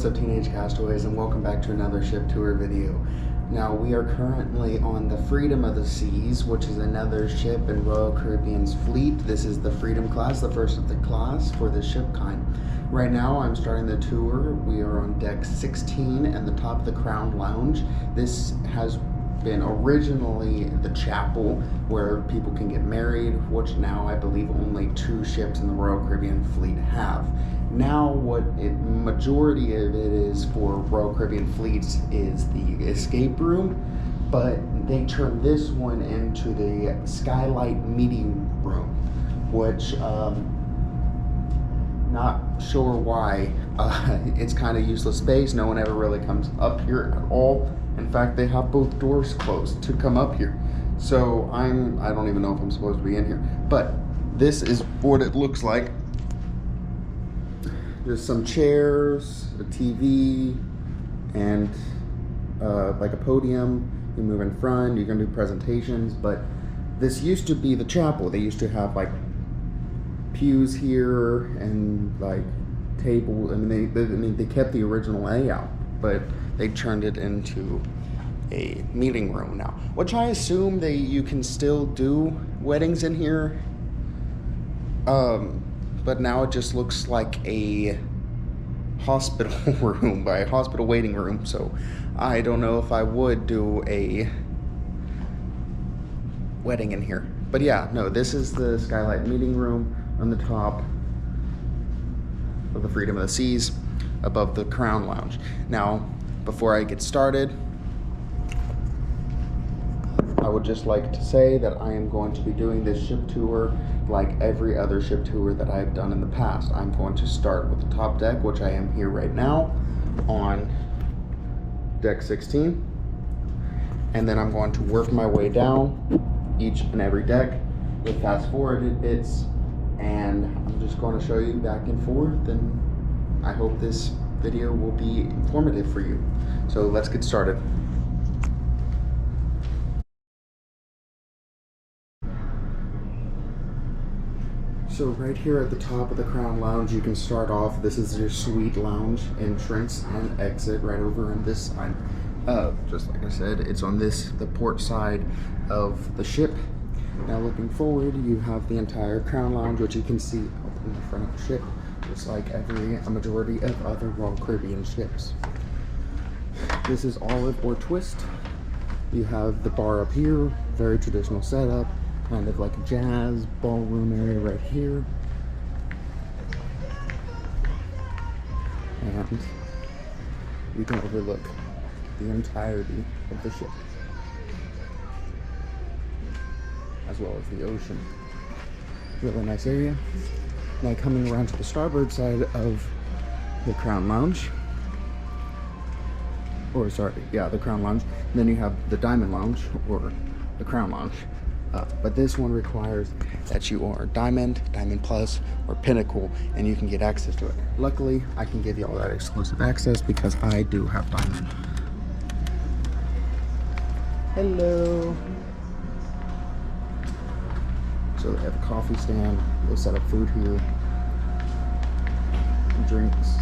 up, Teenage Castaways, and welcome back to another ship tour video. Now, we are currently on the Freedom of the Seas, which is another ship in Royal Caribbean's fleet. This is the Freedom class, the first of the class for this ship kind. Right now, I'm starting the tour. We are on deck 16 and the top of the Crown Lounge. This has been originally the chapel where people can get married, which now I believe only 2 ships in the Royal Caribbean fleet have. Now majority of it is for Royal Caribbean fleets is the escape room, but they turned this one into the Skylight meeting room, which not sure why. It's kind of useless space. No one ever really comes up here at all. In fact, they have both doors closed to come up here. So I don't even know if I'm supposed to be in here, but this is what it looks like. There's some chairs, a TV, and like a podium. You move in front, you can do presentations, but this used to be the chapel. They used to have like pews here and like table. I mean, they kept the original layout, but they turned it into a meeting room now, which I assume you can still do weddings in here. But now it just looks like a hospital room, by a hospital waiting room. So I don't know if I would do a wedding in here. But yeah, no, this is the Skylight meeting room on the top of the Freedom of the Seas, above the Crown Lounge. Now, before I get started, I would just like to say that I am going to be doing this ship tour like every other ship tour that I've done in the past. I'm going to start with the top deck, which I am here right now on deck 16. And then I'm going to work my way down each and every deck with fast forwarded bits. And I'm just going to show you back and forth, and I hope this video will be informative for you. So let's get started. So right here at the top of the Crown Lounge, you can start off. This is your suite lounge entrance and exit right over on this side. Just like I said, it's on the port side of the ship. Now looking forward, you have the entire Crown Lounge, which you can see up in the front of the ship, just like a majority of other Royal Caribbean ships. This is olive or twist. You have the bar up here, very traditional setup. Kind of like a jazz ballroom area right here. And you can overlook the entirety of the ship, as well as the ocean. Really nice area. Now coming around to the starboard side of the Crown Lounge. Or sorry, yeah, the Crown Lounge. And then you have the Diamond Lounge, or the Crown Lounge. But this one requires that you are Diamond Plus, or Pinnacle, and you can get access to it. Luckily, I can give you all that exclusive access because I do have Diamond. Hello. So they have a coffee stand. They set up food here, drinks.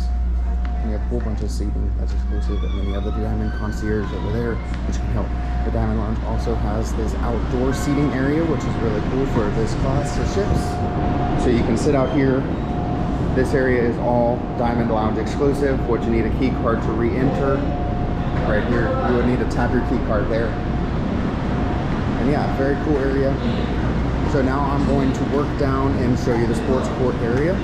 And you have a whole bunch of seating that's exclusive, and then you have the Diamond Concierge over there, which can help. The Diamond Lounge also has this outdoor seating area, which is really cool for this class of ships. So you can sit out here. This area is all Diamond Lounge exclusive, which you need a key card to re-enter. Right here, you would need to tap your key card there. And yeah, very cool area. So now I'm going to work down and show you the sports court area.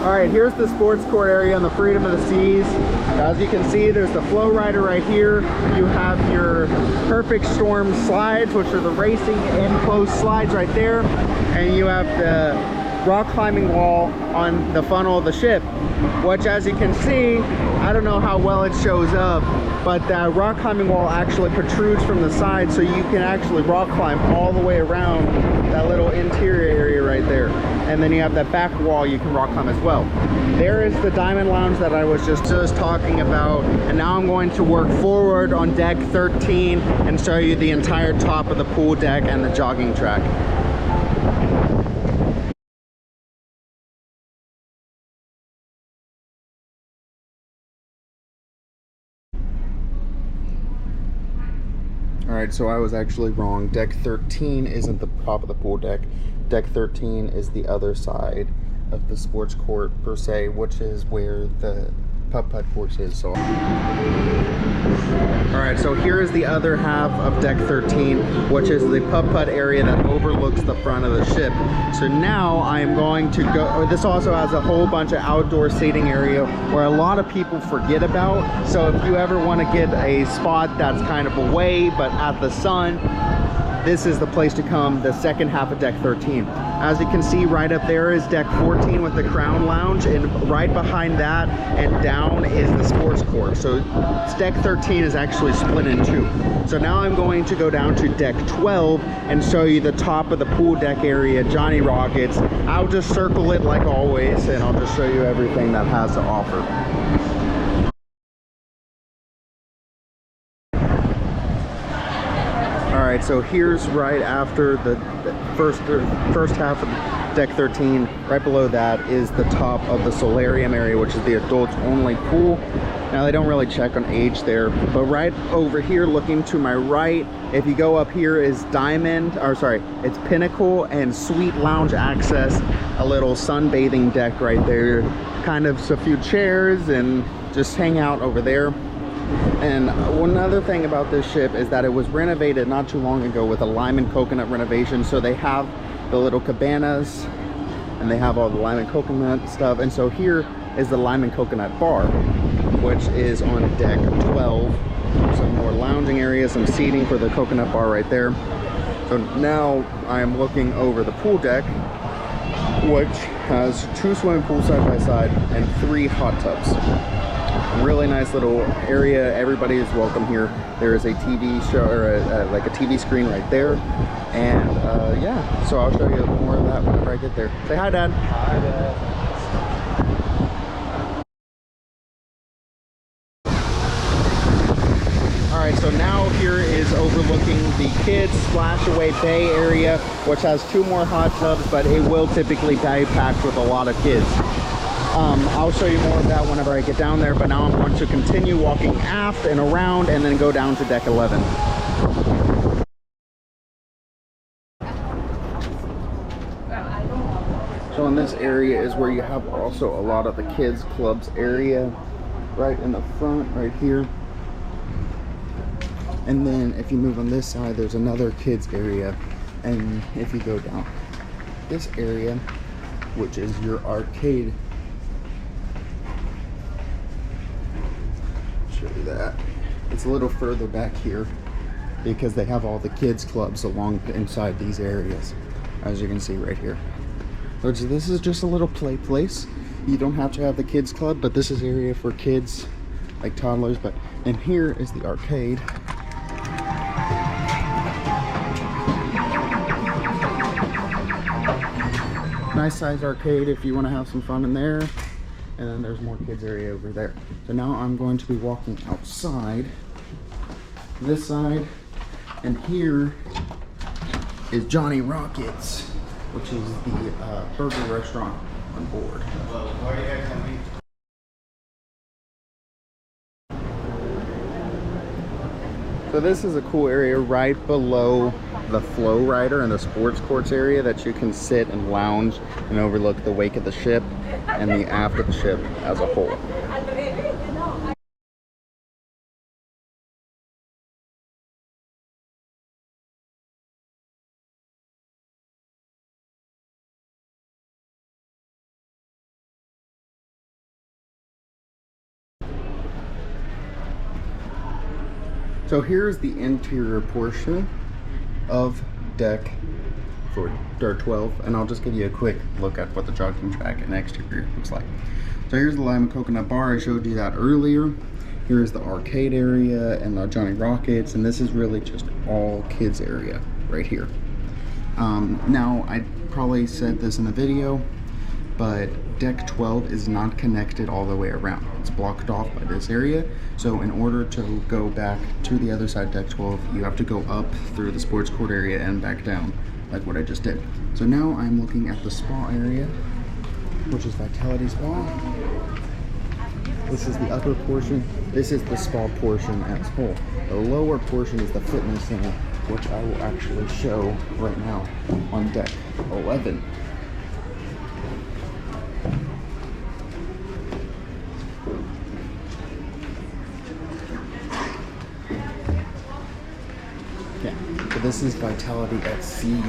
Alright, here's the sports court area on the Freedom of the Seas. As you can see, there's the Flow Rider right here. You have your Perfect Storm slides, which are the racing enclosed slides right there. And you have the rock climbing wall on the funnel of the ship, which, as you can see, I don't know how well it shows up, but that rock climbing wall actually protrudes from the side, so you can actually rock climb all the way around that little interior area right there. And then you have that back wall you can rock climb as well. There is the Diamond Lounge that I was just talking about, and now I'm going to work forward on deck 13 and show you the entire top of the pool deck and the jogging track. Alright, so I was actually wrong. Deck 13 isn't the top of the pool deck. Deck 13 is the other side of the sports court per se, which is where the putt-putt course is. So alright, so here is the other half of deck 13, which is the putt-putt area that overlooks the front of the ship. So now I am going to go, this also has a whole bunch of outdoor seating area where a lot of people forget about. So if you ever want to get a spot that's kind of away but at the sun, this is the place to come, the second half of deck 13. As you can see, right up there is deck 14 with the Crown Lounge, and right behind that and down is the sports court. So deck 13 is actually split in two. So now I'm going to go down to deck 12 and show you the top of the pool deck area, Johnny Rockets. I'll just circle it like always, and I'll just show you everything that has to offer. Alright, so here's right after the first half of deck 13. Right below that is the top of the solarium area, which is the adults only pool. Now they don't really check on age there, but right over here looking to my right, if you go up here is it's Pinnacle and Suite Lounge access, a little sunbathing deck right there. Kind of a few chairs and just hang out over there. And one other thing about this ship is that it was renovated not too long ago with a lime and coconut renovation. So they have the little cabanas and they have all the lime and coconut stuff. And so here is the lime and coconut bar, which is on deck 12. Some more lounging area, some seating for the coconut bar right there. So now I am looking over the pool deck, which has 2 swimming pools side by side and 3 hot tubs. Really nice little area. Everybody is welcome here. There is a TV show, or like a TV screen right there. And yeah, so I'll show you more of that whenever I get there. Say hi, Dad. Hi, Dad. Alright, so now here is overlooking the kids splashaway bay area, which has 2 more hot tubs, but it will typically be packed with a lot of kids. I'll show you more of that whenever I get down there, but now I'm going to continue walking aft and around and then go down to deck 11. So in this area is where you have also a lot of the kids clubs area, right in the front, right here. And then if you move on this side, there's another kids area. And if you go down this area, which is your arcade, show you that. It's a little further back here because they have all the kids clubs along inside these areas, as you can see right here. Which this is just a little play place. You don't have to have the kids club, but this is area for kids, like toddlers. But and here is the arcade. Nice size arcade if you want to have some fun in there. And then there's more kids area over there. So now I'm going to be walking outside this side, and here is Johnny Rockets, which is the burger restaurant on board. So this is a cool area right below the flow rider and the sports courts area that you can sit and lounge and overlook the wake of the ship and the aft of the ship as a whole. So here's the interior portion of deck 12, and I'll just give you a quick look at what the jogging track and exterior looks like. So here's the lime and coconut bar. I showed you that earlier. Here's the arcade area and the Johnny Rockets, and this is really just all kids area right here. Now I probably said this in the video, but deck 12 is not connected all the way around. It's blocked off by this area. So in order to go back to the other side of deck 12, you have to go up through the sports court area and back down, like what I just did. So now I'm looking at the spa area, which is Vitality Spa, This is the upper portion. This is the spa portion as whole. The lower portion is the fitness center, which I will actually show right now on deck 11. Yeah, so this is Vitality at Sea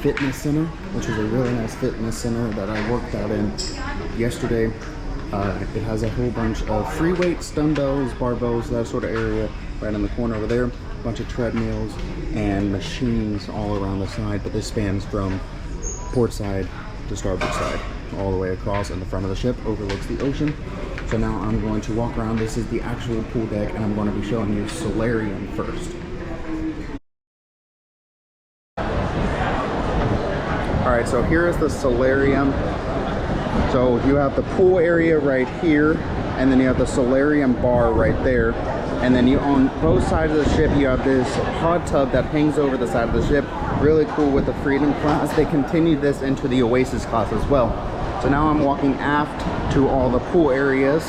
Fitness Center, which is a really nice fitness center that I worked out in yesterday. It has a whole bunch of free weights, dumbbells, barbells, that sort of area right in the corner over there. A bunch of treadmills and machines all around the side, but this spans from port side to starboard side, all the way across, and the front of the ship overlooks the ocean. So now I'm going to walk around. This is the actual pool deck, and I'm going to be showing you Solarium first. Alright, so here is the Solarium. So you have the pool area right here, and then you have the Solarium bar right there. And then you, on both sides of the ship, you have this hot tub that hangs over the side of the ship. Really cool with the Freedom class. They continued this into the Oasis class as well. So now I'm walking aft to all the pool areas.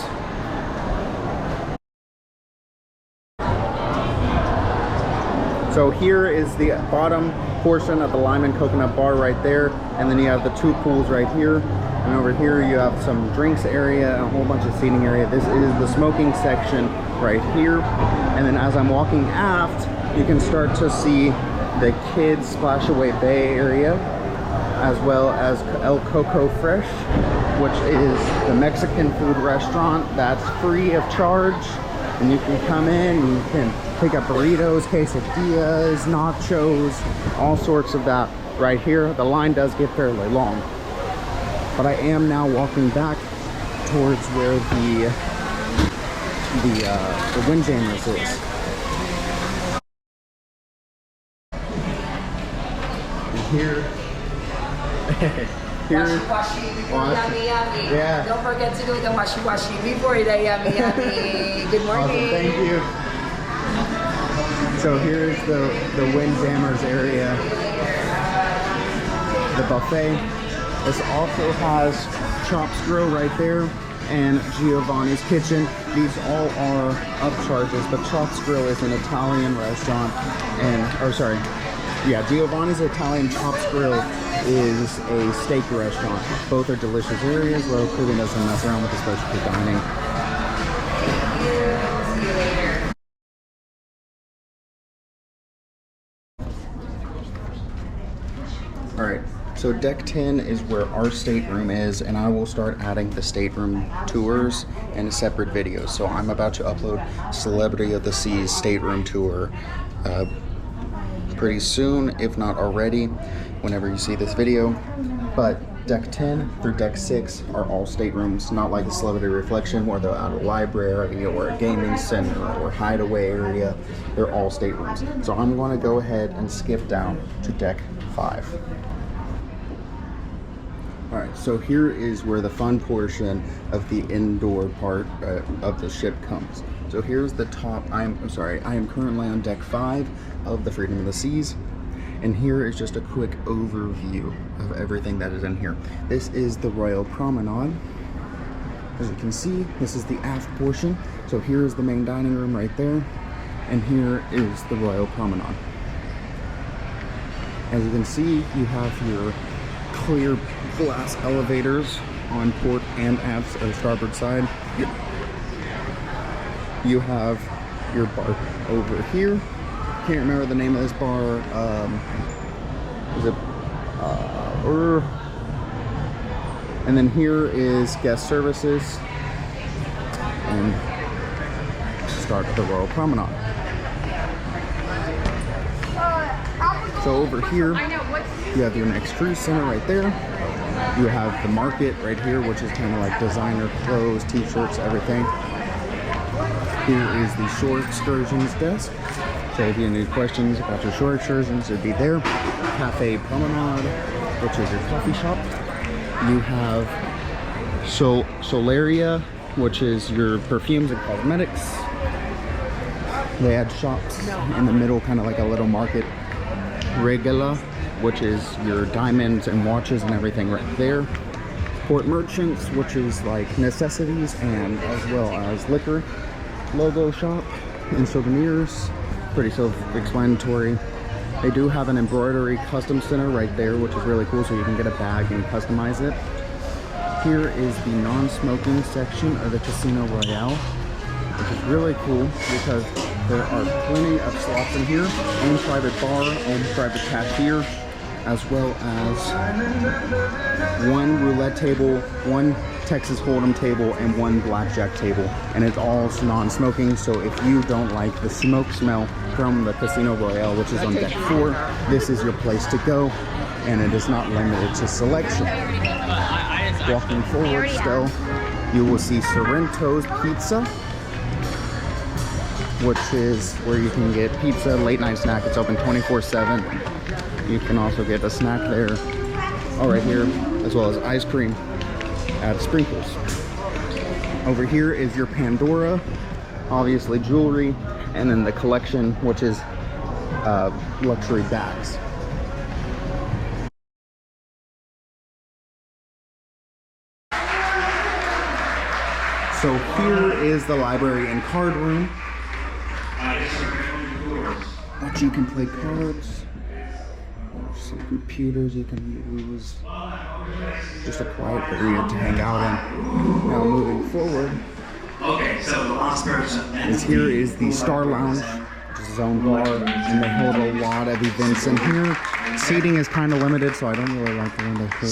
So here is the bottom portion of the Lime and Coconut bar right there, and then you have the two pools right here, and over here you have some drinks area and a whole bunch of seating area. This is the smoking section right here, and then as I'm walking aft, you can start to see the kids Splashaway Bay area, as well as El Coco Fresh, which is the Mexican food restaurant that's free of charge. And you can come in, you can pick up burritos, quesadillas, nachos, all sorts of that right here. The line does get fairly long. But I am now walking back towards where the Windjammers is. And here, Washi, yummy, yummy. Yeah. Don't forget to do the washi before the yummy, yummy. Good morning. Awesome, thank you. So here's the Windjammers area, the buffet. This also has Chops Grill right there and Giovanni's Kitchen. These all are upcharges, but Chops Grill is an Italian restaurant, Giovanni's Italian Chops Grill is a steak restaurant. Both are delicious areas. Royal Caribbean doesn't mess around with the specialty dining. See you later. Alright, so deck 10 is where our stateroom is, and I will start adding the stateroom tours in separate videos. So I'm about to upload Celebrity of the Seas stateroom tour pretty soon, if not already, whenever you see this video. But deck 10 through deck 6 are all staterooms, not like the Celebrity Reflection where they're out of library or a gaming center or hideaway area. They're all staterooms. So I'm going to go ahead and skip down to deck 5. Alright, so here is where the fun portion of the indoor part of the ship comes. So here's the top. I am currently on deck 5 of the Freedom of the Seas, and here is just a quick overview of everything that is in here. This is the Royal Promenade. As you can see, this is the aft portion. So here is the main dining room right there, and here is the Royal Promenade. As you can see, you have your clear glass elevators on port and aft or starboard side. You have your bar over here. Can't remember the name of this bar. And then here is guest services and start the Royal Promenade. So over here, you have your next cruise center right there. You have the market right here, which is kind of like designer clothes, t-shirts, everything. Here is the shore excursions desk. So if you have any questions about your shore excursions, it'd be there. Cafe Promenade, which is your coffee shop. You have Solaria, which is your perfumes and cosmetics. They had shops in the middle, kind of like a little market. Regala, which is your diamonds and watches and everything right there. Port Merchants, which is like necessities and as well as liquor logo shop and souvenirs. Pretty self-explanatory. They do have an embroidery custom center right there, which is really cool, so you can get a bag and customize it. Here is the non-smoking section of the Casino Royale, which is really cool because there are plenty of slots in here, own private bar, own private cashier, as well as one roulette table, one Texas Hold'em table, and one blackjack table. And it's all non-smoking, so if you don't like the smoke smell from the Casino Royale, which is on deck 4, this is your place to go, and it is not limited to selection. Walking forward still, you will see Sorrento's Pizza, which is where you can get pizza, late night snack. It's open 24/7. You can also get a snack there, all right here, as well as ice cream at Sprinkles. Over here is your Pandora, obviously jewelry, and then the collection, which is luxury bags. So here is the library and card room, which you can play cards. Some computers you can use. Just a quiet area to hang out in. Now moving forward, Okay, so the last person. here is the Star Lounge, which is its own bar, and they hold a lot of events in here. Seating is kind of limited, so I don't really like when they hold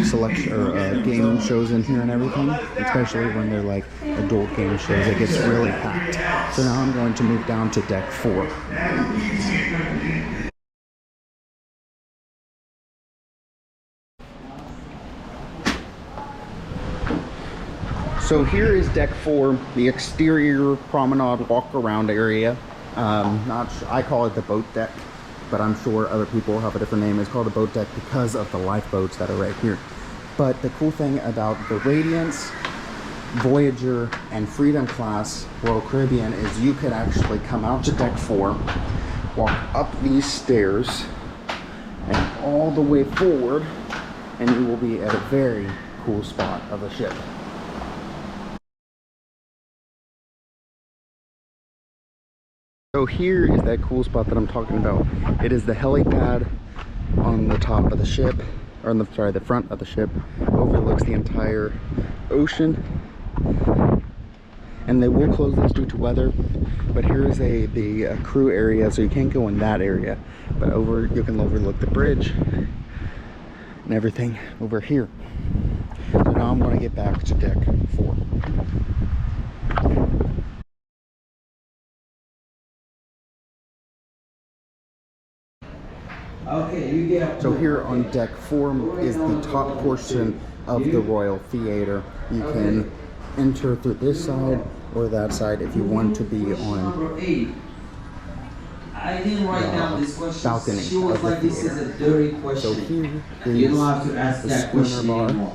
selection or game shows in here and everything, especially when they're like adult game shows. It gets really packed. So now I'm going to move down to deck 4. So here is deck 4, the exterior promenade walk around area. I call it the boat deck, but I'm sure other people have a different name. It's called a boat deck because of the lifeboats that are right here. But the cool thing about the Radiance, Voyager, and Freedom class Royal Caribbean is you could actually come out to deck 4, walk up these stairs, and all the way forward, and you will be at a very cool spot of the ship. So here is that cool spot that I'm talking about. It is the helipad on the top of the ship, or on the front of the ship. Overlooks the entire ocean. And they will close this due to weather. But here is the crew area, so you can't go in that area. But you can overlook the bridge and everything over here. So now I'm going to get back to deck 4. So here on deck 4 is the top portion of the Royal Theater. You can enter through this side or that side if you want to be on I didn't write down this question. balcony She was of the like, this is theater. a dirty question. So here is You don't have to ask the that Schooner question Bar anymore.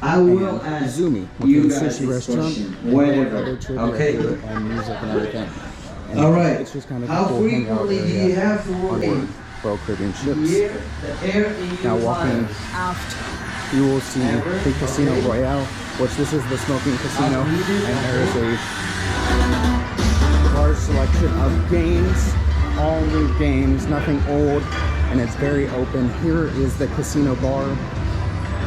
I will and ask Zumi, which you is a guys sushi this restaurant, question and whenever. other trivia Okay. here and music and everything. And All right. It's just kind of How a cool hangout frequently do area you have to on roll board in? Royal Caribbean ships. Here, the air in Now your walking, lungs. you will see the Casino Royale, which this is the smoking casino, and there is a large selection of games, all new games, nothing old, and it's very open. Here is the casino bar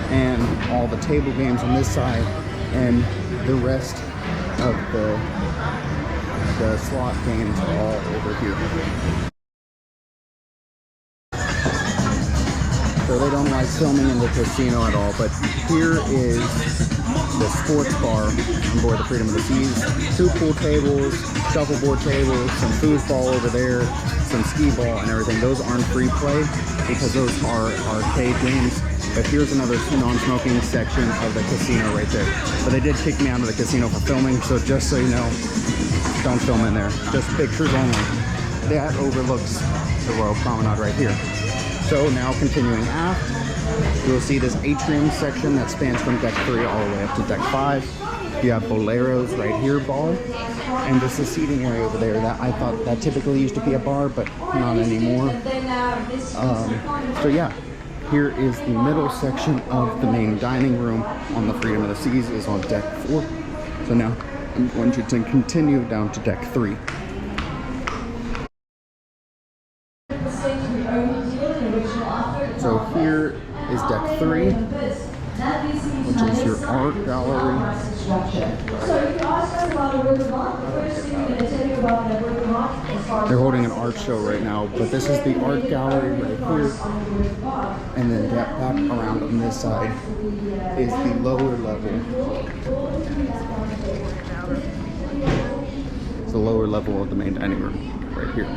and all the table games on this side, and the rest of the slot games are all over here. So they don't like filming in the casino at all, but here is the sports bar on board the Freedom of the Seas. 2 pool tables, shuffleboard tables, some foosball over there, some skee ball and everything. Those aren't free play because those are arcade games. But here's another non-smoking section of the casino right there. But they did kick me out of the casino for filming, so just so you know, don't film in there. Just pictures only. That overlooks the Royal Promenade right here. So now continuing aft, you'll see this atrium section that spans from deck 3 all the way up to deck 5. You have Boleros right here, bar, and this is seating area over there. That I thought that typically used to be a bar, but not anymore. So yeah, here is the middle section of the main dining room on the Freedom of the Seas is on deck 4. So now I'm going to continue down to deck 3. So here is deck 3, which is your art gallery. They're holding an art show right now, but this is the art gallery right here. And then back around on this side is the lower level. It's the lower level of the main dining room right here.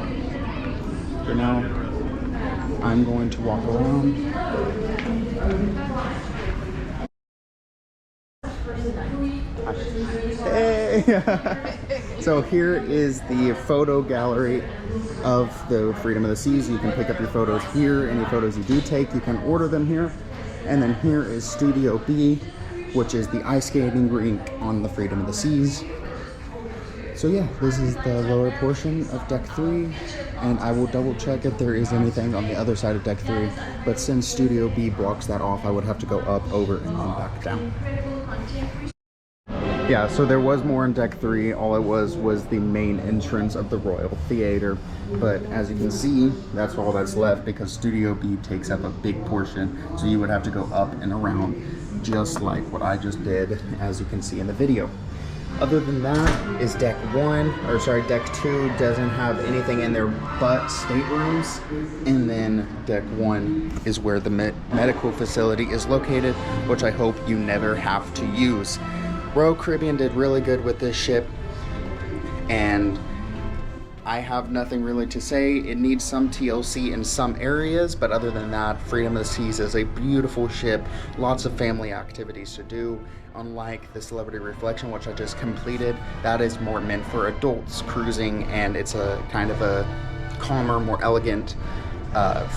So now I'm going to walk around. Hey! So here is the photo gallery of the Freedom of the Seas. You can pick up your photos here. Any photos you do take, you can order them here. And then here is Studio B, which is the ice skating rink on the Freedom of the Seas. So yeah, this is the lower portion of deck 3, and I will double check if there is anything on the other side of deck 3, but since Studio B blocks that off, I would have to go up, over, and then back down. Yeah, so there was more in deck 3. All it was the main entrance of the Royal Theater, but as you can see, that's all that's left because Studio B takes up a big portion, so you would have to go up and around just like what I just did, as you can see in the video. Other than that is deck 2 doesn't have anything in there but staterooms, and then deck 1 is where the medical facility is located, which I hope you never have to use. Royal Caribbean did really good with this ship, and I have nothing really to say. It needs some TLC in some areas, but other than that, Freedom of the Seas is a beautiful ship, lots of family activities to do. Unlike the Celebrity Reflection, which I just completed, that is more meant for adults cruising, and it's a kind of a calmer, more elegant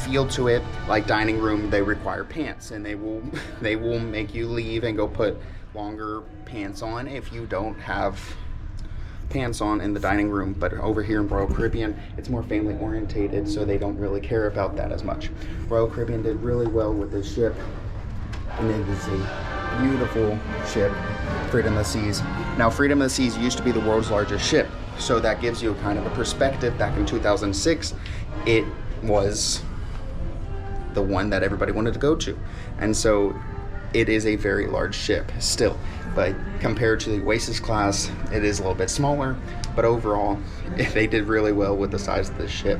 feel to it. Like dining room, they require pants, and they will make you leave and go put longer pants on if you don't have pants on in the dining room. But over here in Royal Caribbean, it's more family orientated, so they don't really care about that as much. Royal Caribbean did really well with this ship, and it is a beautiful ship, Freedom of the Seas. Now, Freedom of the Seas used to be the world's largest ship, so that gives you kind of a perspective. Back in 2006, it was the one that everybody wanted to go to, and so it is a very large ship still, but compared to the Oasis class, it is a little bit smaller, but overall, they did really well with the size of this ship,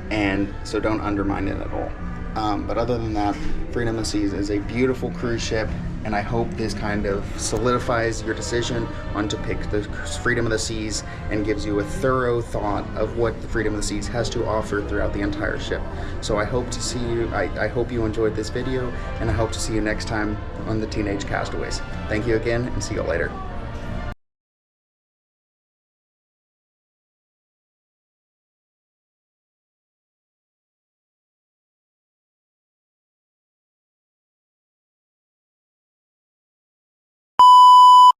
and so don't undermine it at all. But other than that, Freedom of the Seas is a beautiful cruise ship, and I hope this kind of solidifies your decision on to pick the Freedom of the Seas and gives you a thorough thought of what the Freedom of the Seas has to offer throughout the entire ship. So I hope to see you, I hope you enjoyed this video, and I hope to see you next time on the Teenage Castaways. Thank you again, and see you later.